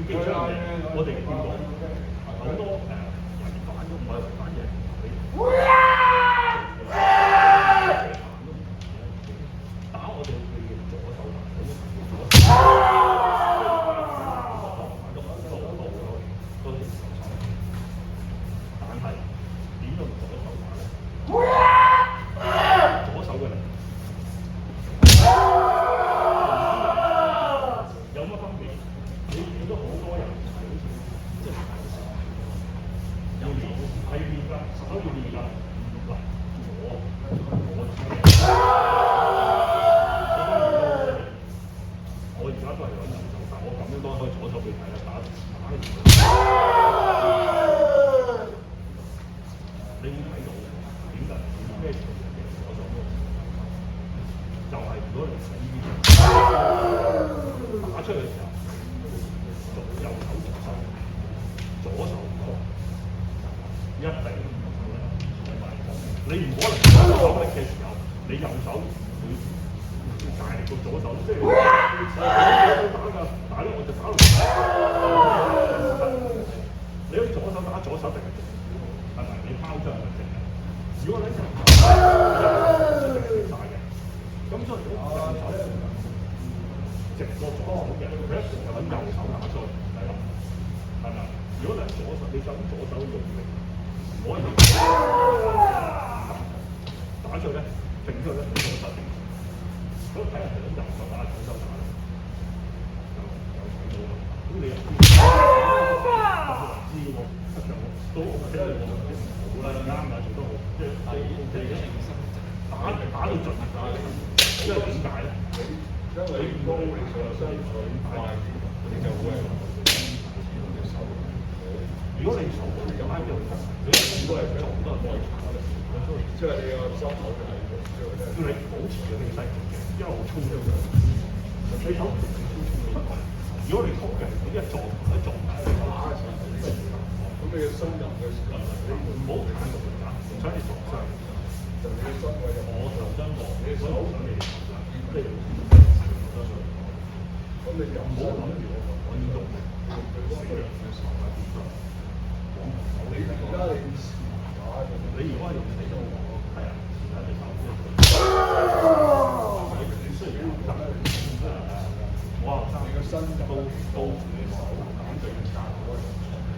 基礎嘅，我哋見過好多違反都唔係違反嘅，打我哋嘅左手打，但係點用左手打咧？左手嘅力有乜分別？你見到好多人即係要練，係要練㗎，手要練㗎。嗱，我而家都係揾右手打，我咁樣都可以左手俾睇啦，打你會睇到點解咩場合嘅左手就係如果你睇呢啲打出去嘅時候，右手左手曲，一定你唔可能左手力嘅時候，你右手會大力過左手，即係左手打㗎，打咧我就打落去。你可以左手打左手定係直，係咪？你拋出係咪直嘅？如果你直晒嘅，咁所以如果直過左手嘅，佢一定係揾右手打出去，係咪？如果你係左手，你想左手用力，唔可以打出去咧，揈出去咧，左手定。咁睇人哋咁右手打，左手打咧，就睇到啦。咁你又知喎，都 OK 喎，好啦，啱啦，做得好，即係 OK 嘅。打到盡，因為點解咧？因為你高力上身佢快啲，你就會手。如果你手有喺度，你應該係做得開打嘅，即係你個心口就係要你保持嘅氣勢，一路衝咗佢。你手唔超衝你，如果你衝嘅，你一撞打嘅時候，咁你嘅心入嘅時候，你唔好太過打，唔使你撞傷。就你嘅心位就我頭傷過，你手想你頭傷，即係咁你又唔好諗住我要用力，你而家你如果係用死咗，係啊，而家你手你需要打我後生你個身都你手減對價，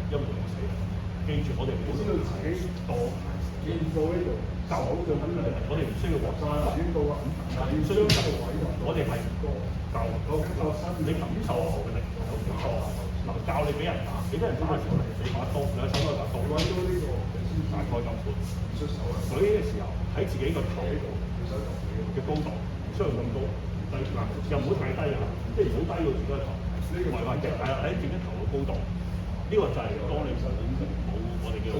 一換死。記住我哋唔好知道自己多見到呢度。就我哋唔需要學生啦，唔需要我哋係你感受後嘅力，嗱教你俾人打，你俾人打嘅時候，你把刀兩手都係把刀，大概咁闊，舉嘅時候喺自己個頭嘅高度，唔需要咁高，低嗱又唔好太低啊，即係唔好低到自己個頭，唔係話嘅係喺自己頭嘅高度，呢個就係當你冇我哋叫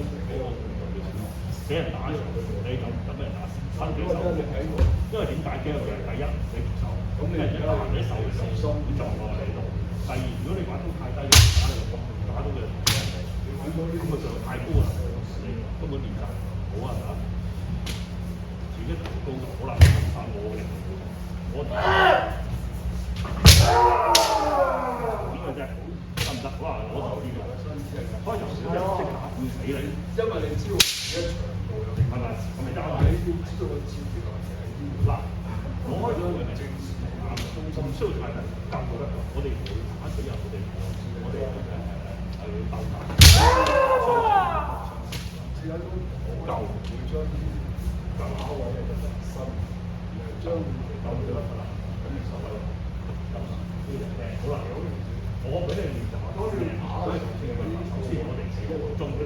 俾人打嘅時候，你咁俾人打，伸幾手，因為點解驚嘅？第一，你唔手，咁你而家你手心撞落嚟度；第二，如果你把刀太低，打到嘅咁啊就太高啦，你根本練習唔好啊，係嘛？自己頭高就好啦，打我嘅，我呢個啫，得唔得？好啦，我就呢個，開頭少一即打會死你，因為你知道一場。係咪？我咪得啦。你要知道個戰術係喺邊度。嗱，我開咗個正式唔需要太大教導得，我哋唔會打死人，我哋係會鬥打。試下都夠，會將啲打位嘅身，然後將鬥咗得啦。咁你手位好啦，我俾你練習下。當你打嘅時候，首先我哋試一個中嘅。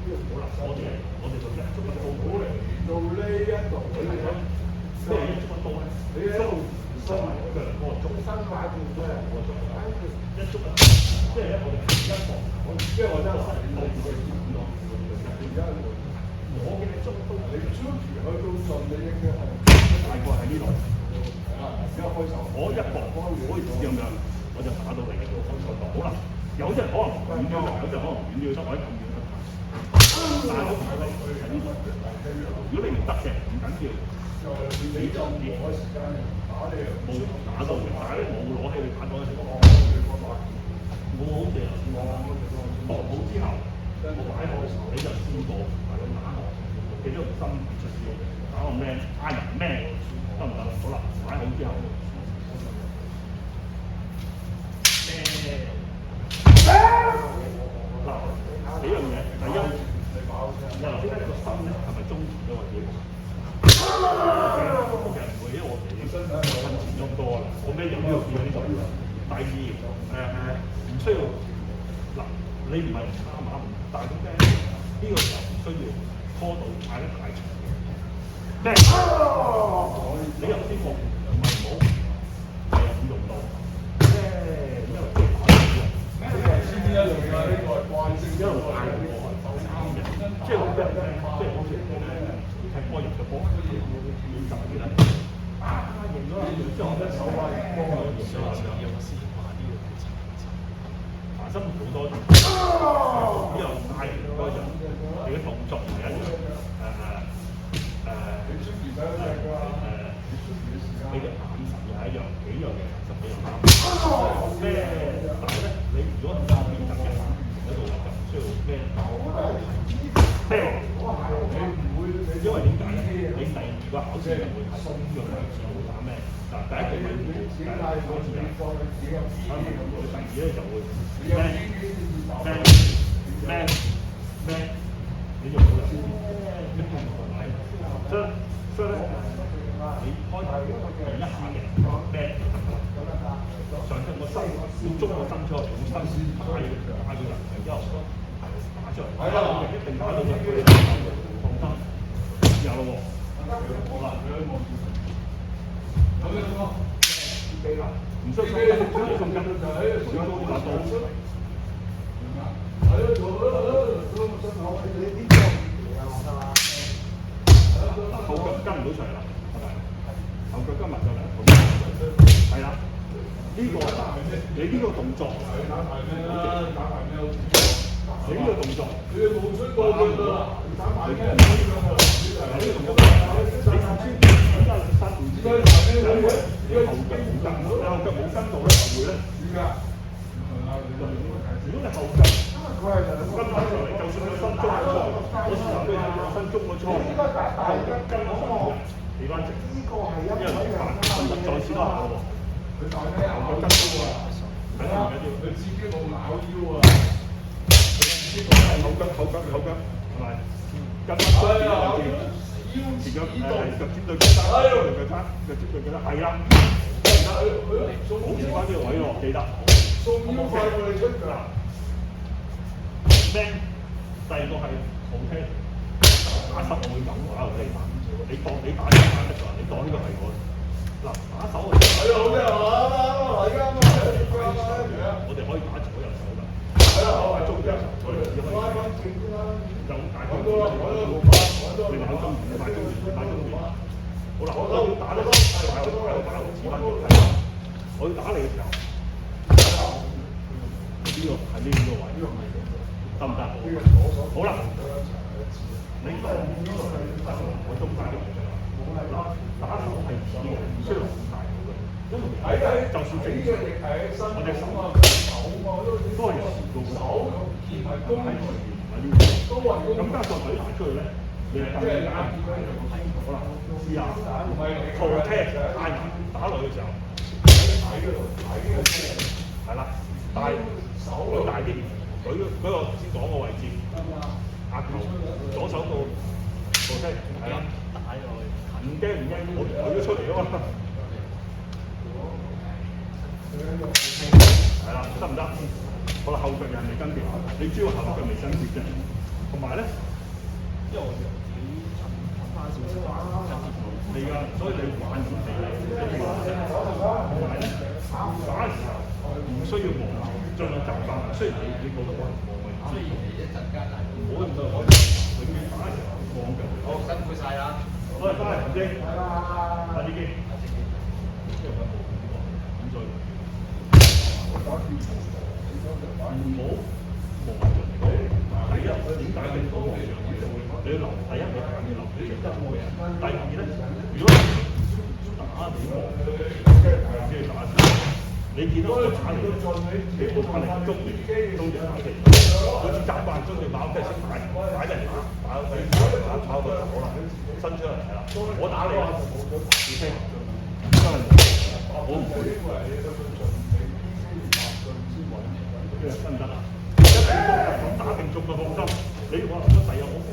好啦，我哋就一觸一刀，好嚟到呢一度，你睇咩一觸一刀咧？你喺度收埋腳，我中身擺住啫，我中一觸一刀，即係咧我哋一防，即係我真係冇佢見到，而家我嘅觸刀，你出住去到盡，你應該係大概喺呢度，而家開手，我一防開，可以咁樣，我就打到嚟嘅，開手好啦，有啲人可能遠啲，有啲人可能遠啲，得我喺咁遠。但係我唔係如果你唔得嘅，唔緊要，你就冇打到，但係咧冇攞起你打到嘅。我好似頭先講學好之後，我擺好你就試過係咁打我，記咗個心出師，打個 man 嗌人 man 得唔得？好啦，擺好之後。嗱，幾樣嘢，第一，你頭先咧個心咧係咪中前咗或者？我其實唔會，因為我哋身訓前咗咁多啦，我咩人都要見呢度。第二，唔需要嗱，你唔係唔啱馬，但係咁咩？呢個時候唔需要拖到嗌得太長嘅。咩？你頭先冇唔係冇，係唔用到。因為即係打呢一樣嘅呢個慣性一路嗌過係啱嘅，即係好多人咧，即係好似踢波入嘅波，要集嘅咧，贏咗啦，之後一手啊，幫佢贏咗啦，有個師兄話呢個叫查身好多呢樣嗌完嗰陣，你嘅動作唔係一樣，你嘅眼神又係一樣，幾樣嘢其實比較啱。咩？但係咧，你如果唔變得嘅話，嗰度就唔需要咩咩，因為點解咧？你第二個考試就會係鬆咗兩次會打咩？嗱，第一個咪第一個考試啊，第二咧就會咩，你就冇啦。所以咧，你開第一下嘅咩？上身個身要中個身出嚟，用身打佢人，然之後打出嚟，打到一定打到嘅，放心，有咯喎，好啦，唔需要送金，唔需要送金，最多打到。後腳跟唔到場啦，係咪？後腳跟埋上嚟，係啦。呢個你呢個動作，你呢個動作，你冇出過㗎啦，你打埋咩？呢個動作，你頭先點解伸唔知？你後腳冇跟，你後腳冇跟到咧，後會咧點㗎？如果你後腳跟翻上嚟，就算佢身中咗錯，我時候都有身中咗錯，後腳跟咗上嚟，企翻直，因為再試多下喎。佢大咩後腳跟高啊？係啦，佢自己冇咬腰啊！後腳，係咪？跟翻上邊兩邊，前腳腳尖對腳踭，腳尖對腳踭，係啦。保持翻呢個位喎，記得。送腰快過你出腳。咩？第二個係好聽，打手我會咁打落嚟。你當你打一打得㗎，你當呢個係我。嗱，打手係好嘅係嘛？嚟㗎嘛！我哋可以打左右手㗎。係啊，打中嘅，我哋只可以。就大概你買中原，你買中原。好啦，我要打咧，打，似翻腳。我要打你嘅時候，呢個係呢個位，得唔得？好啦，你當我中大嘅。打手係唔需要咁大嘅，因為就算正常，我隻手都係遲到嘅，係前面唔係呢邊。咁加上腿彈出去咧，你係更加好啦，試下套踢太難打落去嘅時候，係啦，大手舉大啲，舉個先講個位置，額頭左手到套踢係啦。唔驚，我舉咗出嚟啊嘛，係啦，得唔得？好啦，後腳人未跟住，你主要後腳未跟住啫。同埋咧，因為我哋近翻少少你㗎，所以你慢啲嚟，同埋咧打嘅時候唔需要望，盡量習慣。雖然你覺得我唔望嘅，雖然一陣間唔好咁多，永遠打嘅時候望腳。好，辛苦晒啦！我哋翻嚟唔知，快啲機，唔好望人哋。第一，點解你唔好望人哋？你要留，第一你要留意得冇人。第二咧，如果打你望，即係打唔你見到我打嚟，你我打嚟中段打地，好似習慣中段跑，即係識擺人打跑到好啦，伸出嚟係啦，我打你啦，要聽，真係我唔會。得唔得啊？咁打定中嘅放心，你可能都第日我唔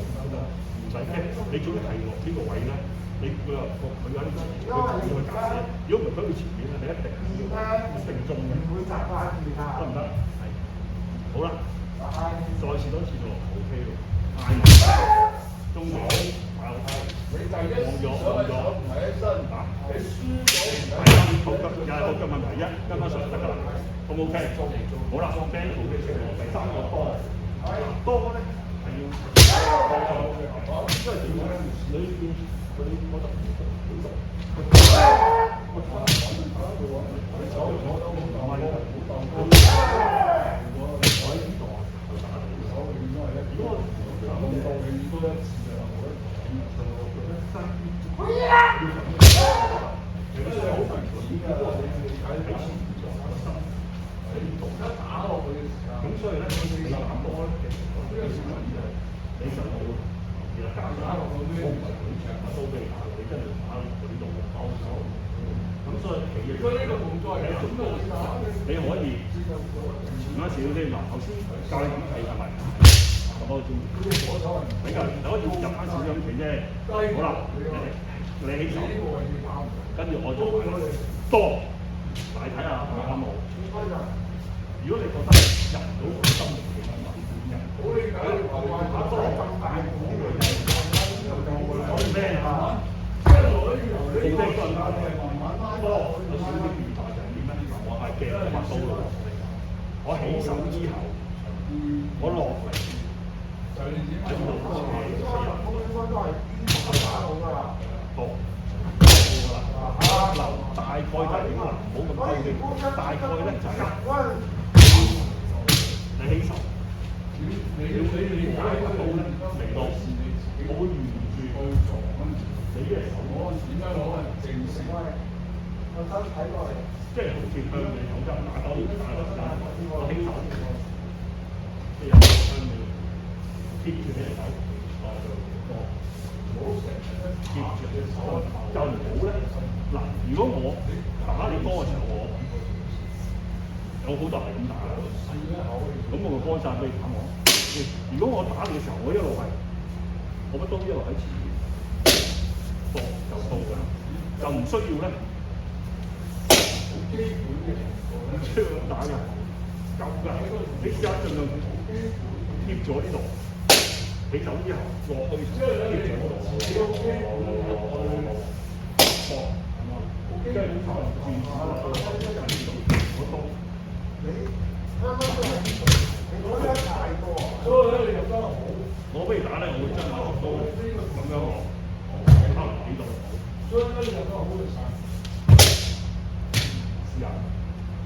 使驚，你總係落呢個位咧，你佢話佢喺前面，佢要去解釋。如果唔係佢去前面咧，你一定定中嘅，得唔得？係。好啦，再試多次喎 ，OK 喎，嗌中咗，望咗，打。係啊，後腳又係後腳問題一，跟翻上就得㗎啦。O 唔 OK？好啦，band 好嘅情況，第三個多咧係要因為點講咧？你佢覺得咁所以咧，你打波咧，其實你就冇而家加落去咧，我唔係佢長啊，都俾你打，你真係打落去呢度包手。咁所以企嘅，呢個動作係咁多，你可以前嗰少啲嗱，頭先教你點企係咪？咁我中意。比較你可以入翻少少咁企啫。好啦，你起手，跟住我做多，大睇下啱冇。如果你覺得入唔到個心靈嘅問題，好理解你話打多咁大個咩啊？做咩訓啊？多有少少變化就係點咧？我係鏡畫刀咯，我起手之後，我落嚟喺度大概就係點啊？唔好咁高嘅，大概咧就係你起手，你解得到咧嚟到，我會沿住你嘅手點樣攞正式，我手睇過嚟，即係好似向你手針打到我起手，即係向你貼住你隻手，貼住隻手就唔好咧。嗱，如果我打你多嘅時候，我有好多係咁打，咁我咪幫曬俾你打我。如果我打你嘅時候，我一路係，我乜都一路喺前面，多就到㗎啦，就唔需要咧，好基本嘅唔需要咁打㗎，夠㗎。你試下盡量貼咗呢度，起手之後落去貼咗呢度。即係你頭轉我到你啱啱都係你攞得太多，所以咧你入得好。我不如打咧，我會真係學到咁樣學，可能幾度。所以咧你入得好就曬。試下。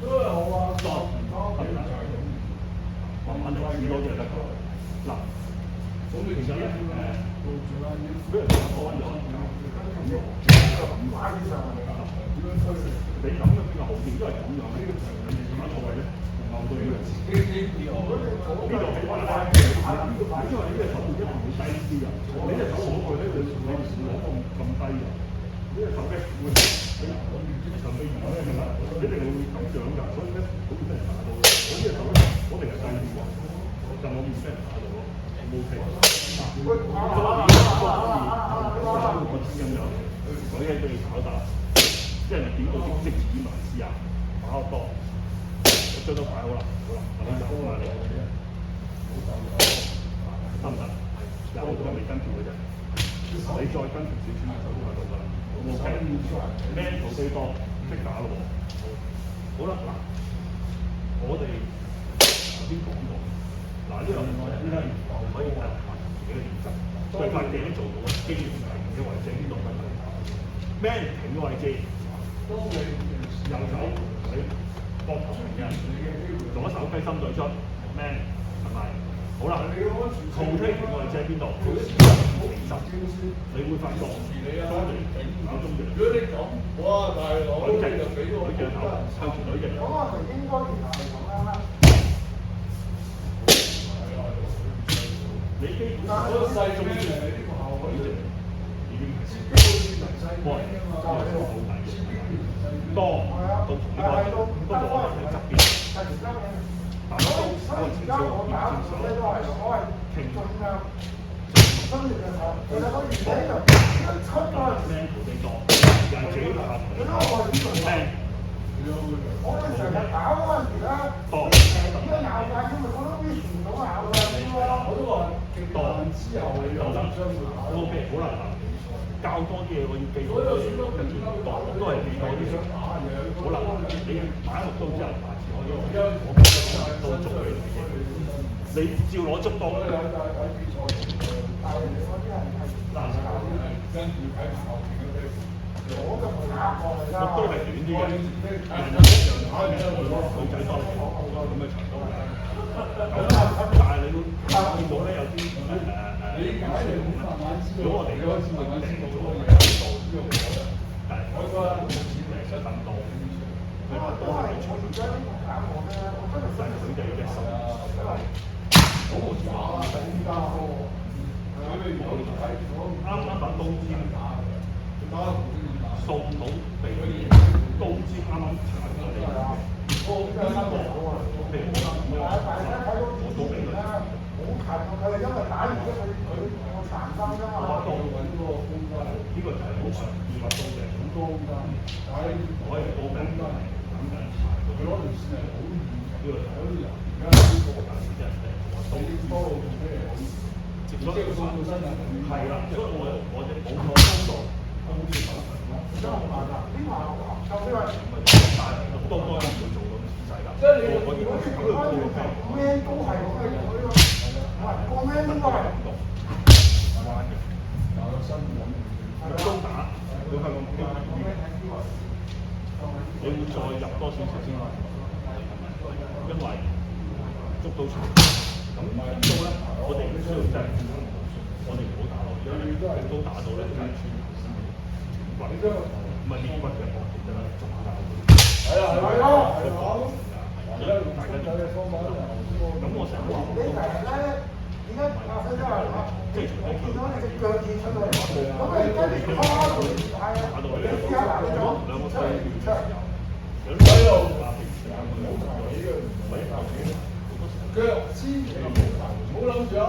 真係好啊！多係啦，慢慢嚟試多啲就得㗎。嗱，咁其實咧俾人打波咗，咁打啲上嚟。你咁嘅比較好啲，因為咁樣呢個打錯位咧，後對呢度起碼咧，因為呢隻手一定會低啲啊！你隻手攞去咧，你唔攞咁低嘅，呢隻手咧會神秘而咧係咪？你一定會咁樣㗎，所以咧好似俾人打到。我呢隻手咧，我哋係低啲喎，就我唔俾人打到咯，冇奇。我知咁樣，所以對你炒打。即係點到即止埋試下，打得多，我將都擺好啦，好啦，我哋走啦你，得唔得？有我未跟住嘅啫，你再跟住少少就到㗎啦。OK， mental 最多，識打咯喎。好啦，嗱，我哋頭先講過，嗱呢樣呢可以係自己嘅練習，對塊鏡做到肌肉停嘅位置呢度，man 停嘅位置。當你右手喺膊頭停嘅，左手雞心對出 ，man 係咪？好啦 ，rotate 嘅位置喺邊度？你會發覺當你打中段，如果你咁，哇大佬，佢就俾我鏡頭向住女嘅。咁我哋應該其實係咁樣啦。你基本上嗰個細中意呢個效果已經係喂，呢個好大嘅。當到同呢個不過我哋喺側邊，但係都嗰個前兆要正常，傾跟住嘅時候，其實個原理就出嗰陣時，你當人自己下同你講，我哋成日搞嗰陣時咧，當點解咬㗎？因為覺得啲傳統咬㗎我都話極限之後你又相互考。 OK， 好啦，教多啲嘢我要記好多嘢，跟住當都係記多啲嘢。好啦，你買一個刀之後，下次可以我刀做俾你嘅，你照攞竹刀。跟住睇埋後邊嗰啲，我就冇打過嚟啦。都係短啲嘅，人一樣打嘅，女仔多咁嘅長刀。但係你會見到咧有啲理解你好慢慢知道。如果我哋開始慢慢知道咗嘅係我覺得想等到，佢話都係出現咗呢個搞我咧，我真係真係佢哋嘅手好冇錯啊！更加多。啱啱把刀尖掃到地，刀尖啱啱插到地。譬如我都俾佢。好近啊！佢係因為打完之後佢殘心啫嘛。呢個就係好常見把刀嘅，好多我係刀柄等緊柴到。呢個就係而家呢個大師真係刀尖。所以係啦，所以我哋冇錯工作公司手真係唔係㗎，邊個就呢位？多唔會做到咁仔㗎。即係你如果你開個咩都係咁嘅樣呢個，唔係個咩應該係彎嘅，有新聞。刀打會向個機你會再入多少少先，因為捉到長。咁呢度咧，我哋唔需要真係，我哋唔好打落，因為都打到咧就係穿骨，唔係裂骨嘅部分真係中間。係啊係啊係啊！因為大家都咁我成日話你成日咧，點解阿飛都係話？即係除非見到你隻腳見出嚟，咁你跟住跨到係啊！你試下嗱，你講兩個出嚟出嚟。有啲喺度話平時啊，唔好抬呢個，唔係頭先。腳千祈唔好諗住，所以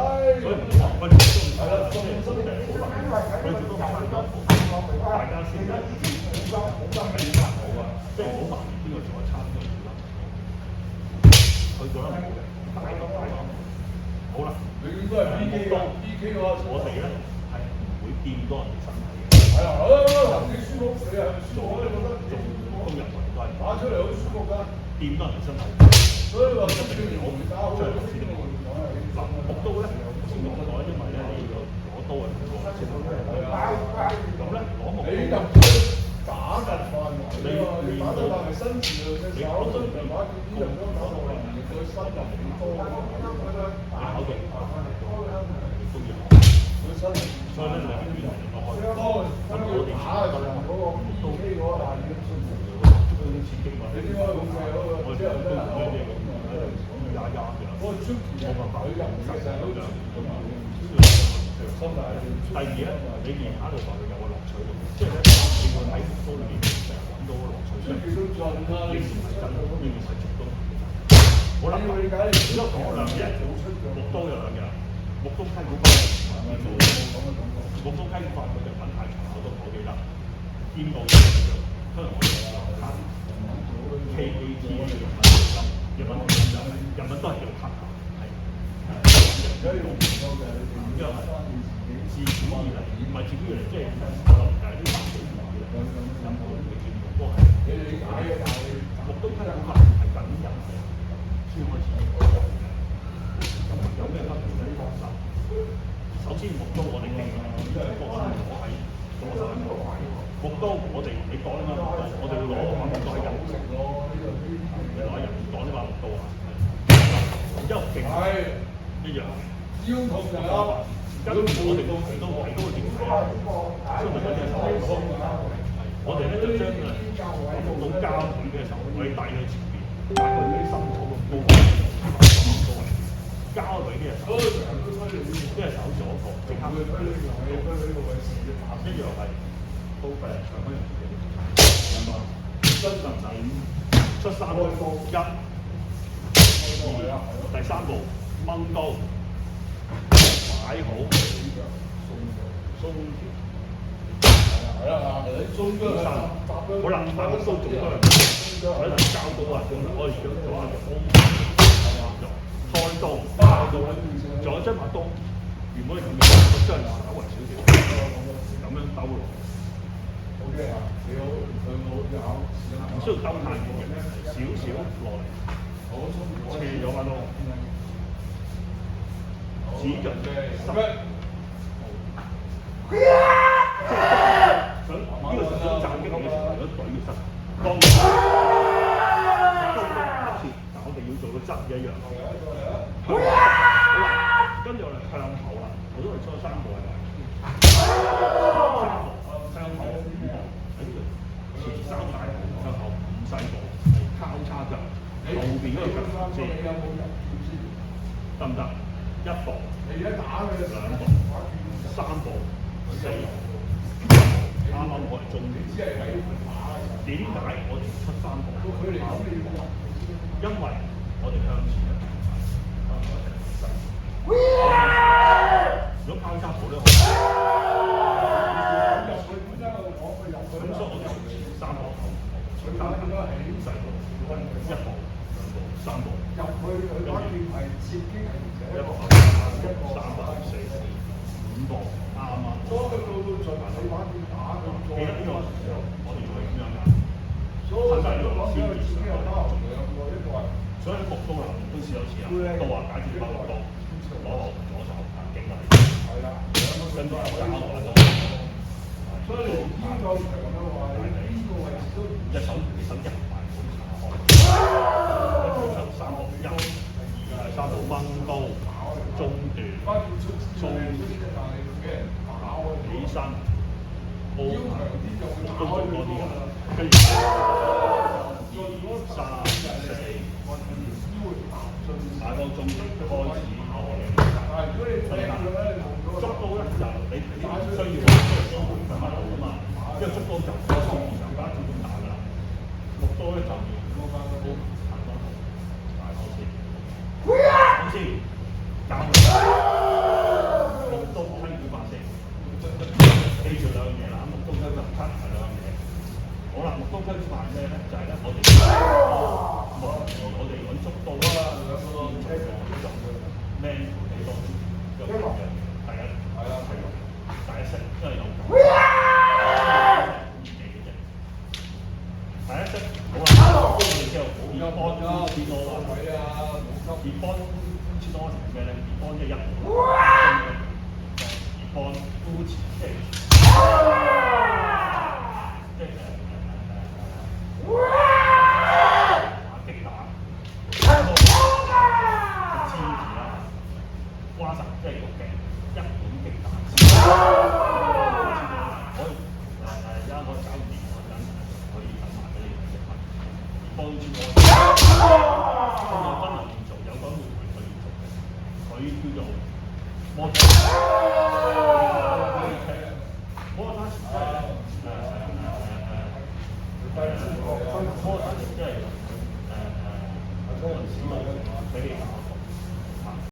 唔好話喂，係啦，心定好難，佢做到翻咗，大家先睇好啊，即係唔好盲目邊個做得差邊個做得，佢做得唔好嘅，大個大個，好啦，永遠都係 PK 㗎，PK 嘅話，我哋咧係唔會掂到人哋身體嘅，係啊，你舒服，你係舒服，你覺得做工人我哋都係打出嚟好舒服㗎，掂到人哋身體。所以話一定要我打好，嗱，木刀咧，先用咗，因為咧你要攞刀啊，先攞咁咧攞木刀，你入去打緊飯嚟，你打到係身前嘅手，身前打呢樣都打到嚟，佢身入幾多？打到都要，佢身，所以咧兩邊人落去，咁我哋打嘅時候嗰個 PK 嗰個係要信服嘅，刺激嘛，你點解咁嘅嗰個？我哋都唔會嘅，咁壓壓嘅，嗰個出奇冇辦法，佢入唔成成都出咁啊！心大。第二咧，你練下度就有個樂趣喎，即係咧，你會喺木刀裏面成日揾到個樂趣出嚟。出奇都盡啦，呢件係真，呢件係絕刀。我諗理解你如果講兩日，木刀有兩日，木刀溪古法木刀溪古法佢就品太長，我都唔好記得。見到嘅就可能我哋有卡 KAT 嘅日文都係叫卡，係。因為自古以嚟，唔係自古以嚟，即係我諗係啲百幾年以嚟，任何人嘅見木都係。你理解嘅，但係木刀溪古法係緊人先開始。有咩分別咧？首先木刀我哋記住，我喺左手木刀我哋你講呢把木刀，我哋會攞把木刀喺人食咯，你攞人講呢把木刀啊，然之後勁一樣，腰痛就啱，跟住我哋都會點睇啊？所以咪嗰啲係手工，我哋咧就將木刀交換嘅時我哋帶佢前邊，大概啲心口咁高咁高位，交俾呢隻手，呢隻手左個，即刻一樣係高誒長嗰樣嘢，兩個真能手出三步一。第三步掹高，擺好，鬆條，好啦，擺個刀做多樣，喺度交刀啊，可以做下嘅開刀，仲有將把刀原本係咁樣，將稍為少少，咁樣兜落。OK 啊，你好，佢好，唔需要兜太遠嘅，少少落嚟。斜咗把刀，指盡十一。想呢個想斬擊嘅時候，如果懟實，當刀都切，但我哋要做到質嘅一樣。好啦，跟住我哋向後啦，我都係初三步係咪？向後5步，喺呢度前3大步，向後5細步，交叉腳。後邊嗰個腳先得唔得？1步、2步、3步、4步，啱啱我哋中段。點解我哋出3步？因為我哋向前一如果交叉步咧，咁所以我哋前3步後細步，1步。3步入去佢嗰邊係接經1步、3步、4步、5步，啱啱。當佢到盡你玩點打佢記得呢個時候，我哋係咁樣㗎。所以呢個先至上到所以木刀啦，都試有次啦。刀啊，解住把木刀，攞左手勁嚟。係啦，跟住交落嚟都。所以你邊個場嘅話，你邊個位置都一手一埋好3步1、2、3步掹高，中段，鬆起身，高都做多啲㗎，跟住2、3、4，打到中段開始捉刀咧就你需要5分啊嘛，因為捉刀就上把照咁打㗎啦，木刀咧就要高咁先，教木刀推鼓法先，記住兩樣嘢啦。木刀推鼓法係兩樣嘢。好啦，木刀推鼓法係咩咧？就係咧，我哋揾竹刀啦，孭幾多嘅第一係啦，第一式，因為有第一式好啦，跟住之後好幫知多啦。二幫知多係咩咧？二幫即係二幫夫前即係擊打，支持啦，瓜實即係個勁，一本擊打。可以而家我搞掂嗰陣，可以等埋俾你食物。二幫知多。有講會佢要做嘅，佢叫做摩打摩打即係摩打即係嗰陣時佢